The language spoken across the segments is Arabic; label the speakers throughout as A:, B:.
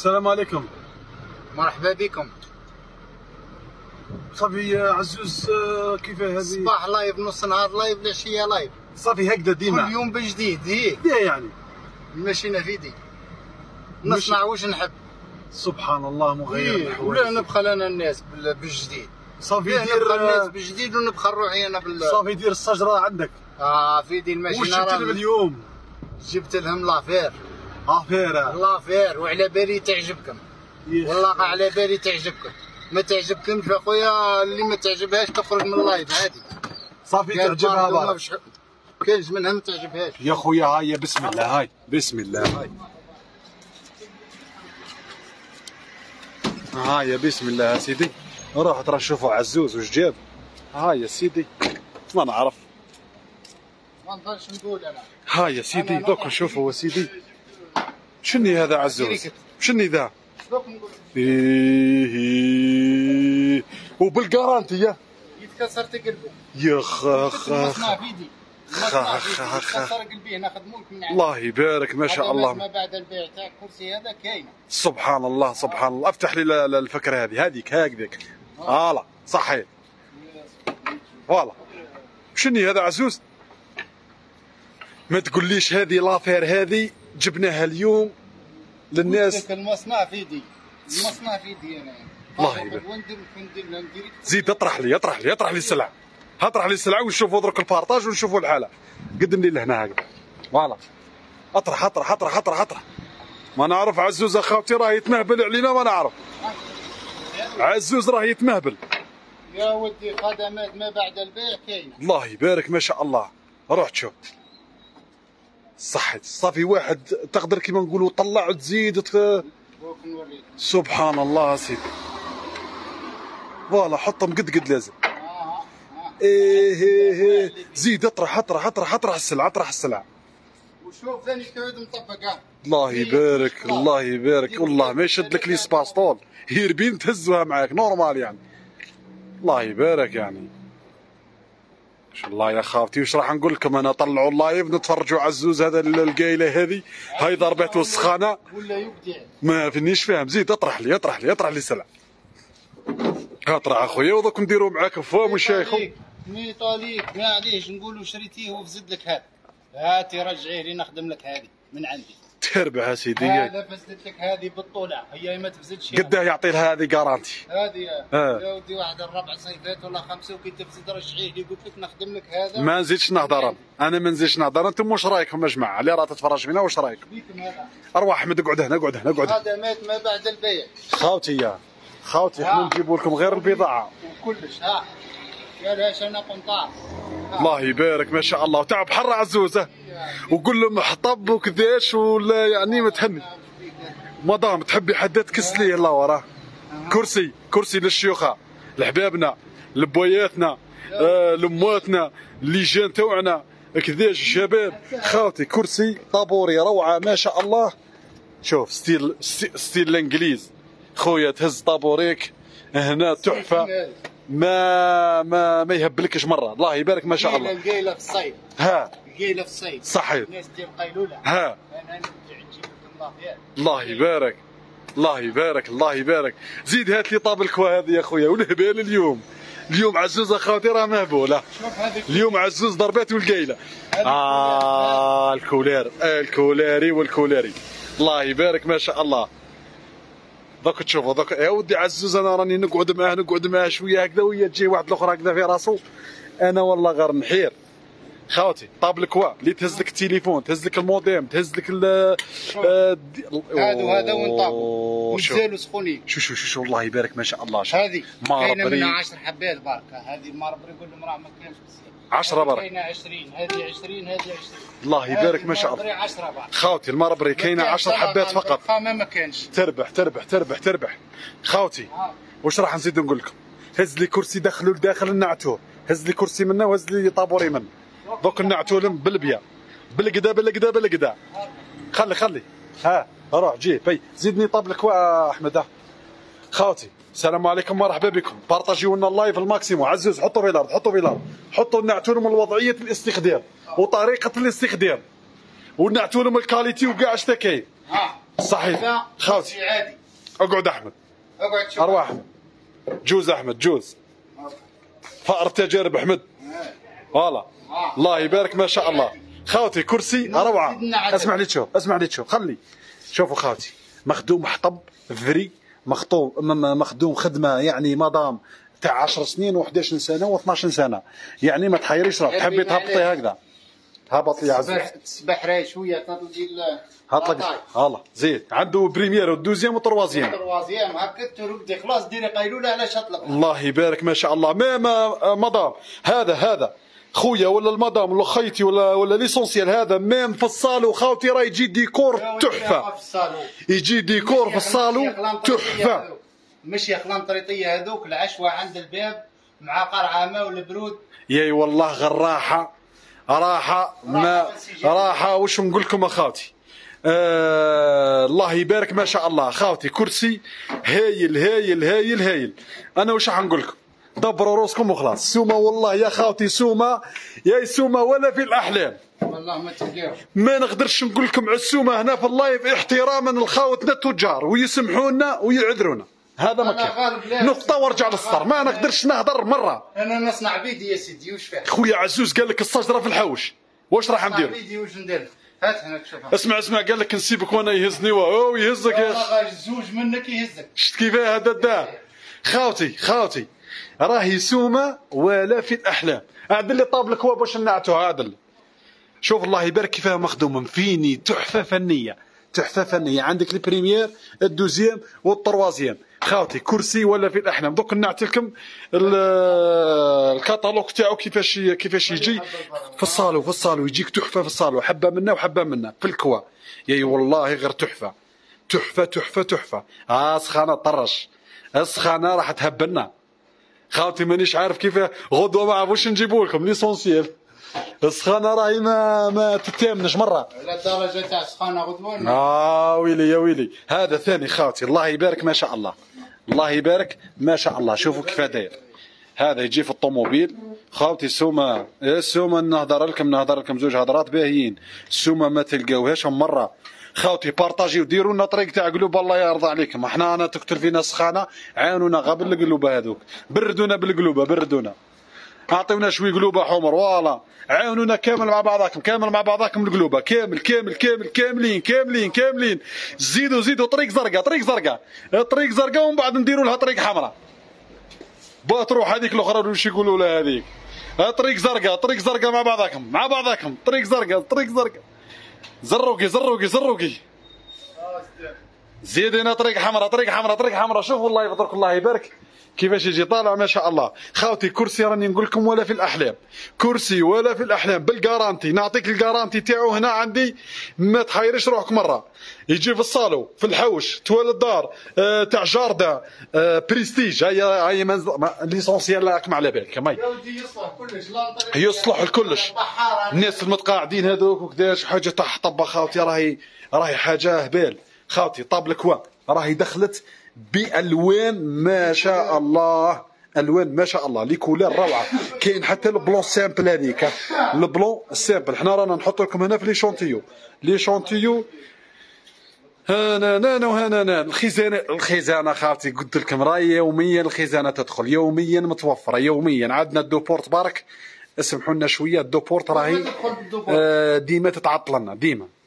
A: السلام عليكم.
B: مرحبا بكم.
A: صافي عزوز، كيف هذه؟
B: صباح لايف، نص نهار لايف، العشيه لايف.
A: صافي هكذا ديما
B: كل يوم بجديد. هي
A: يعني
B: ماشينا في يدي نصنع واش نحب.
A: سبحان الله مغير.
B: ولا نبخل انا الناس بالجديد.
A: صافي
B: نبخل الناس بالجديد ونبخل روحي انا
A: صافي دير الشجره عندك.
B: في يدي الماشينه.
A: واش جبت لهم اليوم؟
B: جبت لهم لافير. لافير وعلى بالي تعجبكم. والله على بالي تعجبكم. ما تعجبكمش اخويا، اللي ما تعجبهاش تخرج من اللايف عادي.
A: صافي تعجبها بارك.
B: كاينش منها ما تعجبهاش
A: يا خويا. هاي بسم الله، هاي بسم الله، هاي بسم الله يا سيدي. روح ترى شوفوا عزوز واش جاب. هاي يا سيدي ما نعرف،
B: ما نقدرش نقول انا.
A: هاي يا سيدي دوك نشوفوا يا سيدي. شني هذا عزوز؟ شني ذا؟ إيه وبالجارانتي يا
B: يتكسر تقلبه
A: يا خاخ.
B: مصنع فيدي يتكسر قلبيه نخدموا لك من
A: الله يبارك ما شاء الله.
B: ما بعد البيع تاع الكرسي هذا كاين.
A: سبحان الله سبحان الله. افتح لي الفكره هذيك هكذاك. فوالا صحيح فوالا. شني هذا عزوز؟ ما تقوليش هذه لافير هذه جبناها اليوم للناس.
B: المصنع في يدي، المصنع في يدي انا.
A: الله يبارك. زيد اطرح لي السلعه. اطرح لي السلعه ونشوفوا درك البارطاج ونشوفوا الحاله. قدم لي لهنا هكذا. فوالا اطرح. ما نعرف عزوز اخوتي راه يتمهبل علينا، ما نعرف. عزوز راه يتمهبل
B: يا ودي. خدمات ما بعد البيع كاينه.
A: الله يبارك ما شاء الله. روح تشوف صحيت. صافي واحد تقدر كيما نقولوا طلع وتزيد سبحان الله سيدي. فوالا حطهم قد لازم. ايه زيد اطرح السلعه.
B: وشوف ثاني تعود مطبقه.
A: الله يبارك والله ما يشد لك لي سباس طول يربين تهزوها معاك نورمال يعني. الله يبارك يعني. الله يا خاوتي واش راح نقول لكم انا. طلعوا اللايف نتفرجوا عزوز هذا القايله هذه. هاي ضربته السخانه
B: ولا يبدع.
A: ما فينيش فاهم. زيد اطرح لي السلع. اطرح اخويا ودوك نديروا معاك فهم وشيخو.
B: ميطاليك معليش نقولوا شريتيه وفزد لك هذا. هاتي رجعيه لي نخدم لك هذه من عندي.
A: تربح سيدي.
B: هذا فزدت لك هذه بالطولة، هي ما تفزدش.
A: قداه يعطي لها هذه جارانتي؟
B: هذه يا ودي واحد 4 صيفات ولا 5 وكي تفزد رجعيه لي. قلت لك نخدم لك هذا.
A: ما نزيدش نهضر انا ما نزيدش نهضر. انتم واش رايكم يا جماعه اللي راه تتفرج فينا؟ واش رايكم؟ ارواح احمد اقعد هنا.
B: خدمات ما بعد البيع
A: خاوتي احنا نجيبوا لكم غير البضاعه
B: وكلش. يا لهاش انا قنطار.
A: الله يبارك ما شاء الله. وتعب حر عزوزه وقول لهم حطب وكذاش ولا يعني متهني. مدام تحبي حدا تكس ليه الله وراه. كرسي للشيوخه لحبابنا لبوياتنا لمواتنا اللجان توعنا كذاش الشباب. خاوتي كرسي طابوري روعه ما شاء الله. شوف ستيل الانجليز خويا. تهز طابوريك هنا تحفه. ما يهبلكش مره. الله يبارك ما شاء الله.
B: القيله في الصيف. القيله في الصيف
A: صحيح.
B: الناس دير قيلوله.
A: انا نجيب لكم الله يبارك. زيد هات لي طاب الكوا هذه يا خويا. والهبال اليوم عزوز اخواتي راه مهبوله. اليوم عزوز ضربات والقيله. الكولاري. الله يبارك ما شاء الله. دوك تشوفوا دوك يا ودي عزوز انا راني نقعد معاه شويه هكذا وهي تجي واحد الاخرى هكذا في راسو. انا والله غير نحير. خاوتي طاب الكوا اللي تهز لك التليفون، تهز لك الموديم، تهز لك
B: هذا ونطاب ومزالوا سخونين.
A: شو الله يبارك ما شاء الله.
B: هذه كاينه منها 10 حبات بركه. هذه الماربري يقول لهم راه ما كاينش بزاف.
A: 10 برك.
B: كاينه 20 هذه 20 هذه 20.
A: الله يبارك ما شاء الله.
B: 10 برك.
A: خاوتي الماربري كاينه 10 حبات فقط.
B: ما كانش.
A: تربح. خاوتي واش راح نزيد نقول لكم؟ هز لي كرسي دخلوا لداخل النعتوه. هز لي كرسي منه وهز لي طابوري منه. دوك النعتوه بالبيا بالقدا. خلي روح جيب زيدني طاب الكوا احمد. خاوتي السلام عليكم مرحبا بكم. بارطاجيو لنا اللايف الماكسيموم. عزوز حطوا في الارض. حطوا نعتوا لهم وضعيه الاستخدام وطريقه الاستخدام ونعتوا لهم الكاليتي وكاع اش كاين. صحيح خاوتي.
B: عادي.
A: اقعد احمد،
B: اقعد شوف.
A: ارواح احمد، جوز احمد، جوز فأر التجارب احمد. فوالا الله يبارك ما شاء الله. خاوتي كرسي روعه. اسمع لي تشوف، اسمع لي تشوف، خلي شوفوا خاوتي، مخدوم حطب فري، مخدوم خدمه يعني مدام تاع 10 سنين و11 سنه و12 سنه، يعني ما تحيريش روحك. تحبي تهبطي هكذا هبط لي عزيز.
B: تصبح راي شويه تطلقي
A: هطلق هلا زيد. عنده بريمير ودوزيام وتروازيام.
B: تروازيام هكا ترقدي خلاص ديري قيلوله علاش اطلق.
A: الله يبارك ما شاء الله. ما مدام هذا خويا ولا المدام ولا خيتي ولا ليسونسيال، هذا ميم في الصالو خاوتي راه يجي ديكور تحفه. يجي ديكور في الصالو تحفه.
B: مش يا خلانطريطيه هذوك العشوه عند الباب مع قرعه ماء والبرود.
A: ياي والله غير راحه ما راحه. واش نقول لكم اخواتي؟ الله يبارك ما شاء الله. خاوتي كرسي هايل هايل هايل هايل. انا واش راح نقول لكم؟ دبروا روسكم وخلاص. سومه والله يا خاوتي، سومه يا سومه ولا في الاحلام.
B: والله ما تلقاو.
A: ما نقدرش نقول لكم على السومه هنا في اللايف احتراما لخاوتنا التجار، ويسمحونا ويعذرونا. هذا ما كان نقطه وارجع للسطر. ما نقدرش نهضر مره.
B: انا نصنع بيدي يا سيدي. واش فيه؟
A: خويا عزوز قال لك الشجره في الحوش. واش راح ندير؟
B: بيدي واش ندير؟ هات هنا شوف.
A: اسمع قال لك نسيبك وانا يهزني. وهو يهزك يا
B: والله الزوج منك يهزك.
A: شفت كيفاه هذا الدار؟ خاوتي راهي سومه ولا في الاحلام. عدل لي طابل الكواب باش نعتو. عدل شوف الله يبارك كيفاه مخدوم فيني. تحفه فنيه تحفه فنيه. عندك البريمير الدوزيام والتروازيام. خاوتي كرسي ولا في الاحلام. دوك نعطي لكم الكاتالوج تاعو كيفاش يجي في الصالو يجيك تحفه في الصالو. حبه منا وحبه منا في الكوا. ياي والله غير تحفه تحفه تحفه تحفه. سخانه طرش. السخانه راح تهبلنا خاوتي. مانيش عارف كيف غدوه ما عرفوش نجيبوا لكم ليسونسيال. السخانه راهي ما تتامنش مره
B: على درجه تاع سخانه غدوه.
A: ويلي يا ويلي. هذا ثاني خاوتي. الله يبارك ما شاء الله. الله يبارك ما شاء الله. شوفوا كيف داير. هذا يجي في الطوموبيل خاوتي. السومه نهضر لكم زوج هضرات باهيين. السومه ما تلقاوهاش مره خاوتي. بارطاجيو ديروا لنا طريق تاع قلوب الله يرضى عليكم. انا تكثر فينا سخانه. عاونونا قبل القلوبه هذوك. بردونا بالقلوبه بردونا. اعطيونا شوي قلوبه حمر. فوالا عاونونا كامل مع بعضاكم القلوبه كاملين. زيدوا طريق زرقاء ومن بعد نديروا لها طريق حمراء. تروح هذيك الاخرى واش يقولوا لها هذيك طريق زرقاء مع بعضاكم طريق زرقاء. زروقي زيدنا طريق حمراء. شوفوا الله يبارك الله يبارك كيفاش يجي طالع ما شاء الله. خاوتي كرسي راني نقول لكم ولا في الاحلام. كرسي ولا في الاحلام بالجارانتي. نعطيك الجارانتي تاعو هنا عندي. ما تحيرش روحك مره. يجي في الصالو في الحوش توالد الدار تاع جاردا بريستيج. هيا ليسونسيال راكم على بالك. يصلح لكلش. الناس المتقاعدين هذوك وكداش حاجه تاع حطب خاوتي. راهي حاجه هبال خاوتي. طابل كوا راهي دخلت بالوان ما شاء الله. الوان ما شاء الله. لي كولور روعه. كاين حتى البلون سامبل هذيك. البلون سامبل حنا رانا نحط لكم هنا في لي شونتيو هنا الخزانه خاوتي. قلت لكم راهي يوميا الخزانه تدخل. يوميا متوفره. يوميا عندنا الدوبورت بارك. اسمحوا لنا شويه. الدوبورت راهي ديما تتعطل لنا.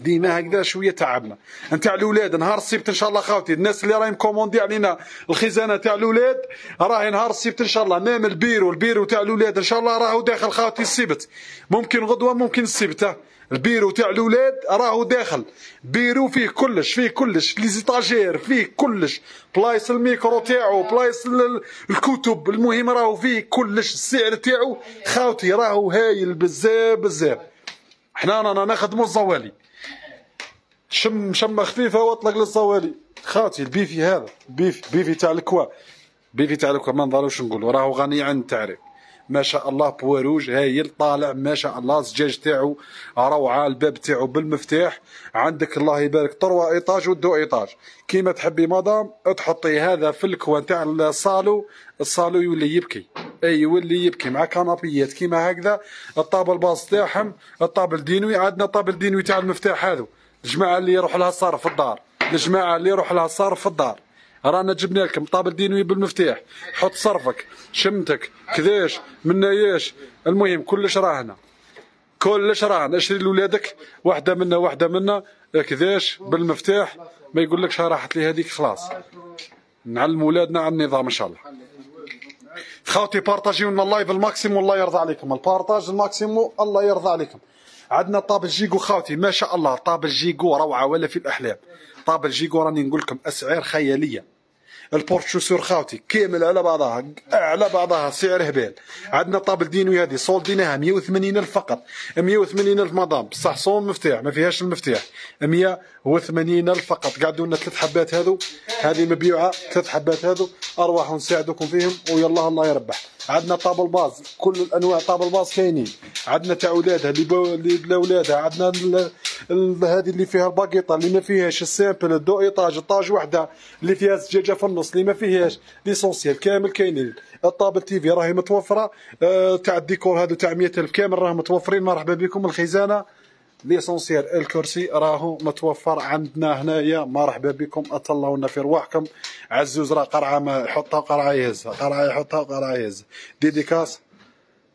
A: ديما هكذا شويه تعبنا. نتاع الاولاد نهار السبت ان شاء الله خاوتي. الناس اللي راهي مكوموندي علينا الخزانه تاع الاولاد راهي نهار السبت ان شاء الله. مام البيرو تاع الاولاد ان شاء الله راهو داخل خاوتي السبت. ممكن غدوه ممكن السبت. البيرو تاع الاولاد راهو داخل. بيرو فيه كلش لي زيتاجير فيه كلش. بلايص الميكرو تاعو بلايص الكتب. المهم راهو فيه كلش. السعر تاعو خاوتي راهو هايل بزاف. حنا رانا نخدموا الزوالي. شمه خفيفه واطلق للزوالي خاوتي. البيفي هذا بيفي تاع الكوا. ما نضروش نقولوا راهو غني عن التعريف ما شاء الله. بواروج هايل طالع ما شاء الله. الزجاج تاعو روعه. الباب تاعو بالمفتاح. عندك الله يبارك 3 ايطاج و2 ايطاج كيما تحبي مدام. تحطي هذا في الكوا تاع الصالو يولي يبكي مع كنابيات كيما هكذا. الطابل باص تاعهم. الطابل دينوي. عندنا طابل دينوي تاع المفتاح هذا الجماعه اللي يروح لها الصرف في الدار، الجماعه اللي يروح لها الصرف في الدار، رانا جبنا لكم طابل دينوي بالمفتاح، حط صرفك، شمتك، كذاش، مناياش، المهم كلش راهنا، كلش راهنا، اشري لولادك واحده منا كذاش بالمفتاح، ما يقولكش راحت لي هذيك خلاص. نعلم ولادنا على النظام ان شاء الله. خوتي بارطاجيو لنا اللايف الماكسيموم، الله يرضى عليكم، البارطاج الماكسيموم الله يرضى عليكم. عندنا طابل جيجو خوتي ما شاء الله، طابل جيجو روعه ولا في الاحلام. طابل جيجو راني نقول لكم اسعار خياليه. البورتشوسور خاوتي كامل على بعضها سعر هبال. عندنا طابل دينوي هذه سولديناها 180,000 فقط، 180,000 مدام بصح صون مفتاح ما فيهاش المفتاح، 180,000 فقط. قعدوا لنا 3 حبات هذو، هذه مبيوعه 3 حبات هذو، ارواحوا نساعدكم فيهم ويلا الله يربح. عندنا طابل باز كل الانواع طابل باز كاينين، عندنا تاع اولادها اللي بلا اولادها، عندنا هذه اللي فيها الباقيطه اللي ما فيهاش السامبل الدو ايطاج الطاج وحده اللي فيها زجاجه في النص اللي ما فيهاش ليسونسيال كامل كاينين. الطابل تيفي راهي متوفره، تاع الديكور هذو تاع 100,000 كامل راهم متوفرين. مرحبا بكم. الخزانه ليسونسيال الكرسي راهو متوفر عندنا هنايا، مرحبا بكم، اتهلاونا في رواحكم. عزوز راه قرعه ما يحطها وقرعه يهزها، قرعه يحطها وقرعه يهزها.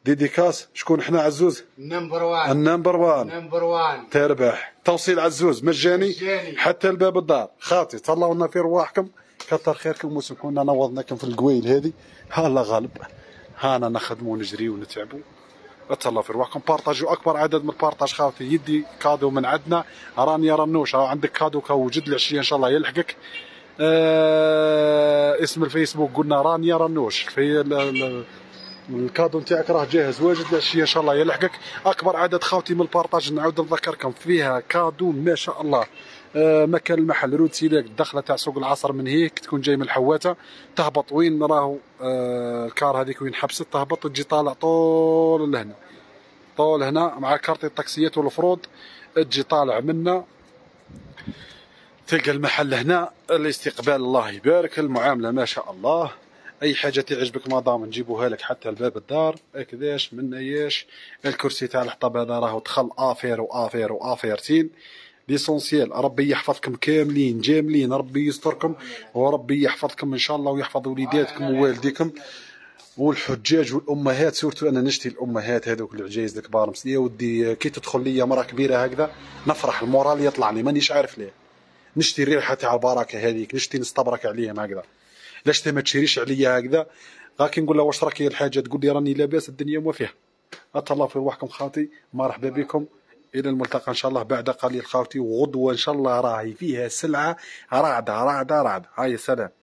A: ديديكاس شكون احنا عزوز؟
B: نمبر 1
A: النمبر 1 تربح. توصيل عزوز مجاني حتى لباب الدار. خاطي تهلاونا في رواحكم، كثر خيركم وسمحوا لنا نوضناكم في القويل هذه. هلا غالب هانا نخدموا ونجريوا ونتعبوا. اتهلاو في رواحكم، بارطاجوا اكبر عدد من البارطاج خاوتي. يدي كادو من عندنا، راني رنوش عندك كادو كوجد العشيه ان شاء الله يلحقك. اسم الفيسبوك قلنا رانيا رنوش، في الكادو نتاعك راه جاهز واجد العشيه ان شاء الله يلحقك. اكبر عدد خاوتي من البارطاج نعاود نذكركم فيها كادو ما شاء الله. مكان المحل رود سيلاك الدخله تاع سوق العصر، من هيك تكون جاي من الحواته تهبط وين راهو الكار هذيك وين حبست، تهبط وتجي طالع طول لهنا، طول هنا مع كارت الطاكسيات والفروض، تجي طالع منا تلقى المحل هنا. الاستقبال الله يبارك، المعامله ما شاء الله. اي حاجه تعجبك مدام نجيبوها لك حتى لباب الدار هكذاش مناياش. الكرسي تاع الحطب هذا راهو دخل افيرتين ليسونسيال. ربي يحفظكم كاملين جاملين، ربي يستركم وربي يحفظكم ان شاء الله ويحفظ وليداتكم ووالديكم والحجاج والامهات. سورتو انا نشتي الامهات هذوك العجايز الكبار يا ودي كي تدخل لي مراه كبيره هكذا نفرح، المورال يطلع لي مانيش عارف ليه. نشتي الريحه تاع البركه هذيك، نشتي نستبرك عليهم هكذا. لاش ما تشريش عليا هكذا؟ غاكي نقول لها واش راكي الحاجه تقول لي راني لاباس الدنيا موافيها. اتهلاو في رواحكم خاوتي، مرحبا بكم، الى الملتقى ان شاء الله بعد قليل خاوتي. وغدوه ان شاء الله راهي فيها سلعه راعده. هاي سلام.